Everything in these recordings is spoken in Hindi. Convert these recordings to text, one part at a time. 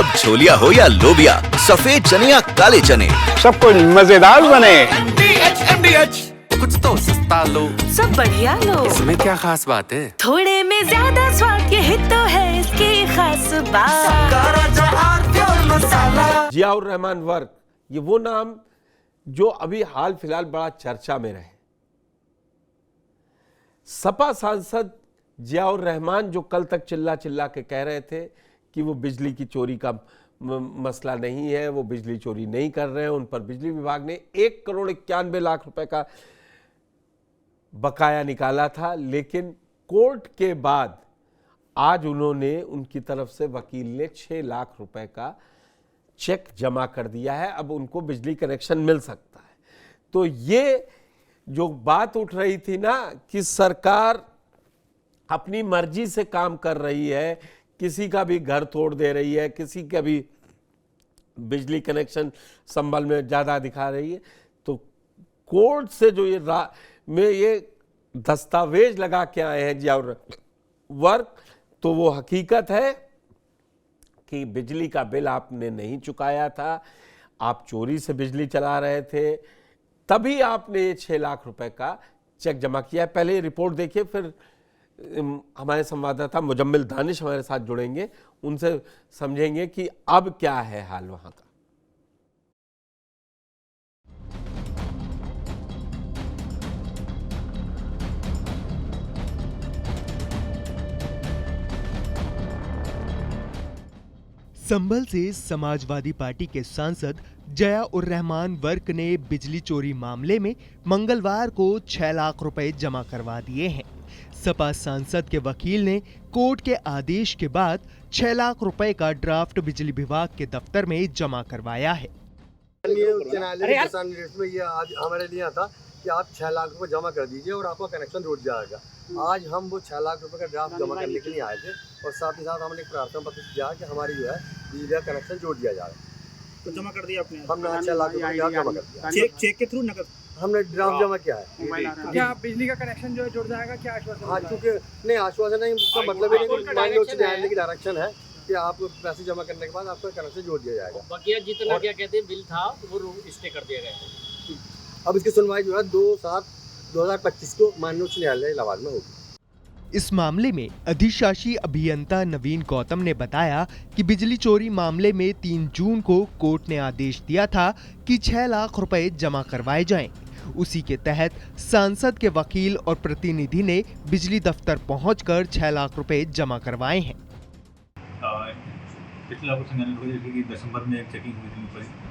अब छोलिया हो या लोबिया, सफेद चने या काले चने, सब कुछ मजेदार बने। कुछ तो सस्ता लो, सब बढ़िया लो। इसमें क्या खास बात है? थोड़े में ज्यादा स्वाद, यही तो है इसकी खास बात। जियाउर रहमान वर्क, ये वो नाम जो अभी हाल फिलहाल बड़ा चर्चा में रहे। सपा सांसद जियाउर रहमान जो कल तक चिल्ला चिल्ला के कह रहे थे कि वो बिजली की चोरी का मसला नहीं है, वो बिजली चोरी नहीं कर रहे हैं, उन पर बिजली विभाग ने 1,91,00,000 रुपए का बकाया निकाला था। लेकिन कोर्ट के बाद आज उन्होंने, उनकी तरफ से वकील ने 6 लाख रुपए का चेक जमा कर दिया है। अब उनको बिजली कनेक्शन मिल सकता है। तो ये जो बात उठ रही थी ना कि सरकार अपनी मर्जी से काम कर रही है, किसी का भी घर तोड़ दे रही है, किसी का भी बिजली कनेक्शन संबल में ज़्यादा दिखा रही है, तो कोर्ट से जो ये दस्तावेज लगा के आए हैं जियाउर वर्क, तो वो हकीकत है कि बिजली का बिल आपने नहीं चुकाया था, आप चोरी से बिजली चला रहे थे, तभी आपने ये 6 लाख रुपए का चेक जमा किया है। पहले रिपोर्ट देखिए, फिर हमारे संवाददाता मुजम्मिल दानिश हमारे साथ जुड़ेंगे, उनसे समझेंगे कि अब क्या है हाल वहां का। संभल से समाजवादी पार्टी के सांसद जियाउर रहमान वर्क ने बिजली चोरी मामले में मंगलवार को 6 लाख रुपए जमा करवा दिए हैं। सपा सांसद के वकील ने कोर्ट के आदेश के बाद 6 लाख रुपए का ड्राफ्ट बिजली विभाग के दफ्तर में जमा करवाया है। उच्च न्यायालय के दिशा निर्देश में ये आज हमारे लिए था कि आप 6 लाख रुपए जमा कर दीजिए और आपका कनेक्शन जुड़ जाएगा। आज हम वो 6 लाख रुपए का ड्राफ्ट जमा करने के लिए आए थे और साथ ही साथ हमने एक प्रार्थना पत्र किया कि हमारी जो है बिजली का कनेक्शन जोड़ दिया जाए। तो जमा कर दिया आपने? हमने 6 लाख रुपए ड्राफ्ट जमा कर दिया। चेक के थ्रू नकद हमने ड्राफ्ट जमा किया है। क्या बिजली का कनेक्शन जो है जुड़ जाएगा? क्या आश्वासन? हाँ, क्योंकि नहीं आश्वासन नहीं, उसका मतलब ही नहीं, माननीय उच्च न्यायालय की डायरेक्शन है कि आप पैसे जमा करने के बाद आपका कनेक्शन जोड़ दिया जाएगा। बकिया जितना क्या कहते हैं बिल था वो स्टे कर दिया गया है। अब इसकी सुनवाई जो है 2/7/2025 को माननीय उच्च न्यायालय इलाहाबाद में होगी। इस मामले में अधिशासी अभियंता नवीन गौतम ने बताया कि बिजली चोरी मामले में 3 जून को कोर्ट ने आदेश दिया था कि 6 लाख रुपए जमा करवाए जाएं। उसी के तहत सांसद के वकील और प्रतिनिधि ने बिजली दफ्तर पहुंचकर 6 लाख रुपए जमा करवाए हैं। पिछला कुछ दिसंबर में एक चेकिंग हुई थी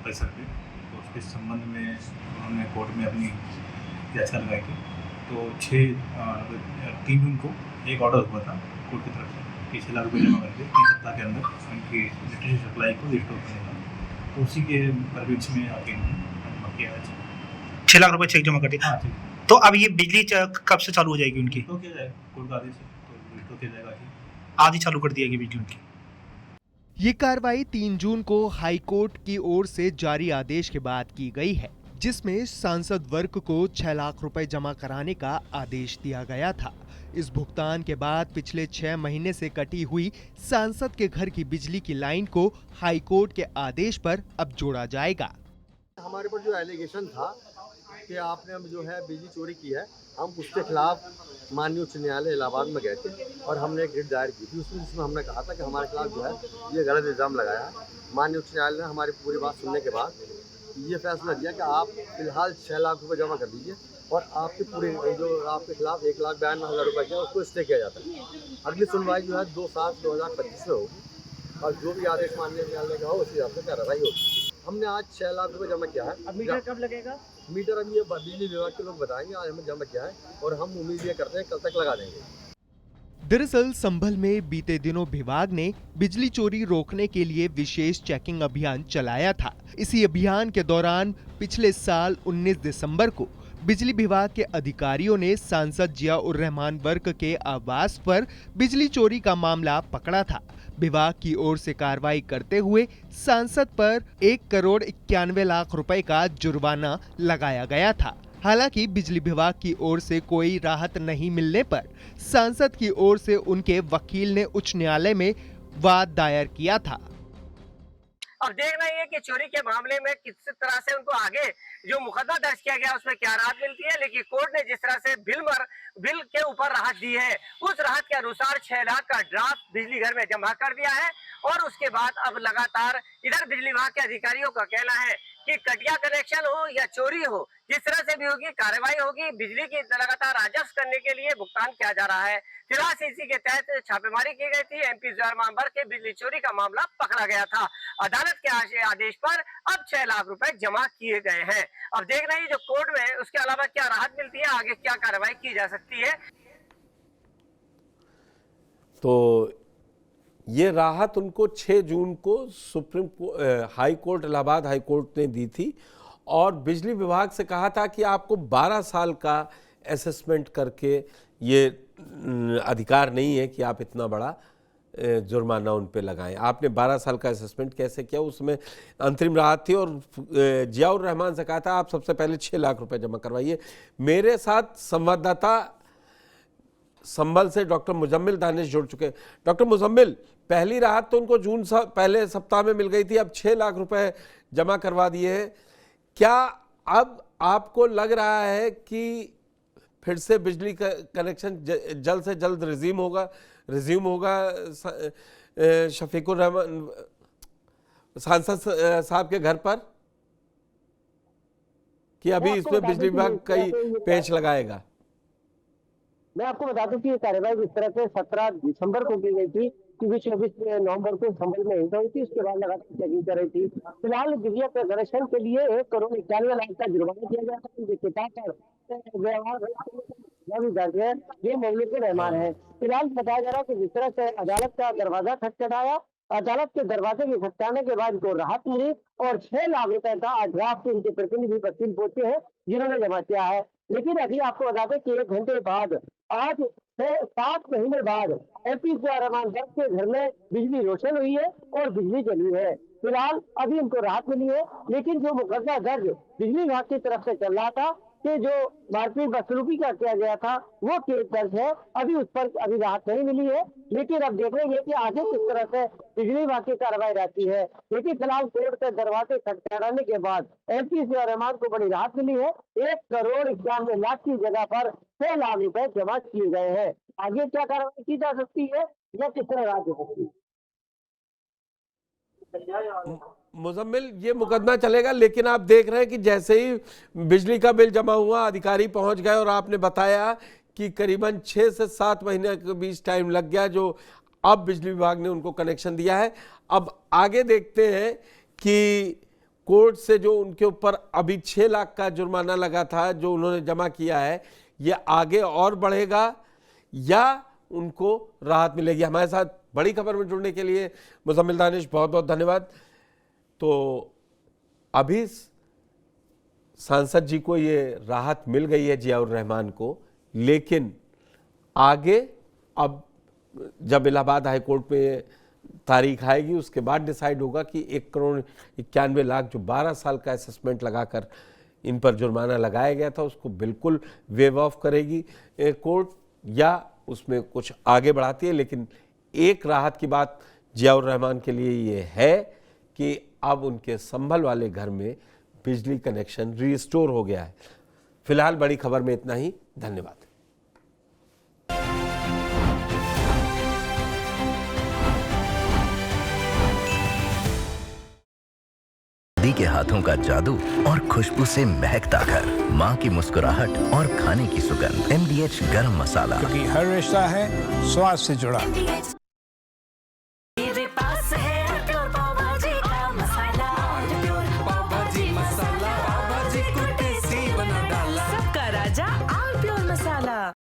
परिसर पे, तो उसके संबंध में उन्होंने कोर्ट में अपनी याचिका लगाई थी। तो 3 जून को एक ऑर्डर हुआ था कोर्ट की तरफ से कि 6 लाख रुपये जमा करके 3 सप्ताह के अंदर उनकी इलेक्ट्रिसिटी सप्लाई को रिस्टोर करने का। तो उसी के परिप्रेक्ष्य में आके किया है 6 लाख रुपए चेक जमा कर दिया। तो अब ये बिजली कब से चालू हो जाएगी उनकी? तो किया जाएगा कोर्ट का आदेश है, तो रिस्टोर किया जाएगा। आज ही चालू कर दी जाएगी बिजली उनकी। ये कार्रवाई 3 जून को हाई कोर्ट की ओर से जारी आदेश के बाद की गई है, जिसमें सांसद वर्ग को 6 लाख रुपए जमा कराने का आदेश दिया गया था। इस भुगतान के बाद पिछले 6 महीने से कटी हुई सांसद के घर की बिजली की लाइन को हाई कोर्ट के आदेश पर अब जोड़ा जाएगा। हमारे पर जो एलिगेशन था कि आपने अब जो है बिजली चोरी की है, हम उसके खिलाफ माननीय उच्च न्यायालय इलाहाबाद में गए थे और हमने एक रिट दायर की थी। उसमें जिसमें हमने कहा था कि हमारे खिलाफ जो है ये गलत इल्ज़ाम लगाया है। माननीय उच्च न्यायालय ने हमारी पूरी बात सुनने के बाद ये फैसला दिया कि आप फिलहाल 6 लाख रुपए जमा कर दीजिए और आपकी पूरी जो आपके खिलाफ 1,92,000 रुपये किया उसको स्टे किया जाता है। अगली सुनवाई जो है 2/7/2025 में होगी और जो भी आदेश माननीय न्यायालय का हो उसी हिसाब से कार्रवाई होगी। हमने आज 6 लाख रुपये जमा किया है। अब मीटर कब लगेगा? मीटर अब ये बिजली विभाग के लोग बताएंगे। आज हमने जमा किया है और हम उम्मीद ये करते हैं कल तक लगा देंगे। दरअसल संभल में बीते दिनों विभाग ने बिजली चोरी रोकने के लिए विशेष चेकिंग अभियान चलाया था। इसी अभियान के दौरान पिछले साल 19 दिसंबर को बिजली विभाग के अधिकारियों ने सांसद जियाउर रहमान वर्क के आवास पर बिजली चोरी का मामला पकड़ा था। विभाग की ओर से कार्रवाई करते हुए सांसद पर 1,91,00,000 रुपए का जुर्माना लगाया गया था। हालांकि बिजली विभाग की ओर से कोई राहत नहीं मिलने पर सांसद की ओर से उनके वकील ने उच्च न्यायालय में वाद दायर किया था। अब देखना ये कि चोरी के मामले में किस तरह से उनको आगे जो मुकदमा दर्ज किया गया उसमें क्या राहत मिलती है। लेकिन कोर्ट ने जिस तरह से बिल के ऊपर राहत दी है, उस राहत के अनुसार 6 लाख का ड्राफ्ट बिजली घर में जमा कर दिया है। और उसके बाद अब लगातार इधर बिजली विभाग के अधिकारियों का कहना है कि कटिया कनेक्शन हो या चोरी हो, जिस तरह से भी होगी कार्रवाई होगी। बिजली की लगातार राजस्व करने के लिए भुगतान किया जा रहा है। फिलहाल इसी के तहत छापेमारी की गई थी। MP जवाहर मांबर के बिजली चोरी का मामला पकड़ा गया था। अदालत के आदेश पर अब 6 लाख रुपए जमा किए गए हैं। अब देखना है जो कोर्ट में उसके अलावा क्या राहत मिलती है, आगे क्या कार्रवाई की जा सकती है। तो ये राहत उनको 6 जून को high court Allahabad high court ने दी थी और बिजली विभाग से कहा था कि आपको 12 साल का असेसमेंट करके ये अधिकार नहीं है कि आप इतना बड़ा जुर्माना उन पे लगाएं। आपने 12 साल का असेसमेंट कैसे किया, उसमें अंतरिम राहत थी और जियाउर रहमान से कहा था आप सबसे पहले 6 लाख रुपए जमा करवाइए। मेरे साथ संवाददाता संभल से डॉक्टर मुजम्मिल दानिश जुड़ चुके हैं। डॉक्टर मुजम्मिल, पहली राहत तो उनको जून पहले सप्ताह में मिल गई थी, अब 6 लाख रुपए जमा करवा दिए हैं। क्या अब आपको लग रहा है कि फिर से बिजली का कनेक्शन जल्द से जल्द रिज्यूम होगा शफीकुर रहमान सांसद साहब के घर पर, कि अभी इसमें बिजली विभाग कई पेच लगाएगा? मैं आपको बता दूं कि ये कार्यवाही इस तरह से 17 दिसंबर को की गई थी, क्योंकि 24 नवंबर को संभल में हिंसा हुई थी। उसके बाद लगातार चेकिंग कर रही थी। फिलहाल बिजली कनेक्शन के लिए 1 करोड़ 91 लाख का जुर्माना दिया गया था। उनके पिता पर व्यवहार दर्ज है, ये मौलिक रहमान है। फिलहाल बताया जा रहा है कि जिस तरह से अदालत का दरवाजा खटखटाया, अदालत के दरवाजे के खटखटाने के बाद इनको राहत मिली और 6 लाख रुपए का ड्राफ्ट उनके प्रतिनिधि वकील पहुंचे हैं जिन्होंने जमा किया है। लेकिन अभी आपको बता दें कि 1 घंटे बाद, आज से 7 महीने बाद MP जवाहर रहमान के घर में बिजली रोशन हुई है और बिजली चली है। फिलहाल अभी उनको राहत मिली है, लेकिन जो मुकदमा दर्ज बिजली विभाग की तरफ से चल रहा था कि जो मारपीट बदसलूकी का किया गया था वो केस दर्ज है, अभी उस पर अभी राहत नहीं मिली है। लेकिन अब देखेंगे कि आगे किस तरह से बिजली विभाग की कार्रवाई रहती है। लेकिन फिलहाल कोर्ट के दरवाजे खटखटाने के बाद MP जवाहर रहमान को बड़ी राहत मिली है। 1 करोड़ 91 लाख की जगह पर 6 लाख रुपए जमा किए गए हैं। आगे क्या कार्रवाई की जा सकती है या किस तरह राहत हो सकती है? मुजम्मिल, ये मुकदमा चलेगा, लेकिन आप देख रहे हैं कि जैसे ही बिजली का बिल जमा हुआ अधिकारी पहुंच गए और आपने बताया कि करीबन 6 से 7 महीने के बीच टाइम लग गया जो अब बिजली विभाग ने उनको कनेक्शन दिया है। अब आगे देखते हैं कि कोर्ट से जो उनके ऊपर अभी 6 लाख का जुर्माना लगा था जो उन्होंने जमा किया है, ये आगे और बढ़ेगा या उनको राहत मिलेगी। हमारे साथ बड़ी खबर में जुड़ने के लिए मुजम्मिल दानिश बहुत बहुत धन्यवाद। तो अभी सांसद जी को ये राहत मिल गई है जियाउर रहमान को, लेकिन आगे अब जब इलाहाबाद हाई कोर्ट में तारीख आएगी उसके बाद डिसाइड होगा कि 1 करोड़ 91 लाख जो 12 साल का असेसमेंट लगाकर इन पर जुर्माना लगाया गया था उसको बिल्कुल वेव ऑफ करेगी कोर्ट या उसमें कुछ आगे बढ़ाती है। लेकिन एक राहत की बात जियाउर रहमान के लिए ये है कि अब उनके संभल वाले घर में बिजली कनेक्शन रिस्टोर हो गया है। फिलहाल बड़ी खबर में इतना ही। धन्यवाद। दादी के हाथों का जादू और खुशबू से महकता घर, माँ की मुस्कुराहट और खाने की सुगंध। MDH गरम मसाला, क्योंकि हर रिश्ता है स्वाद से जुड़ा।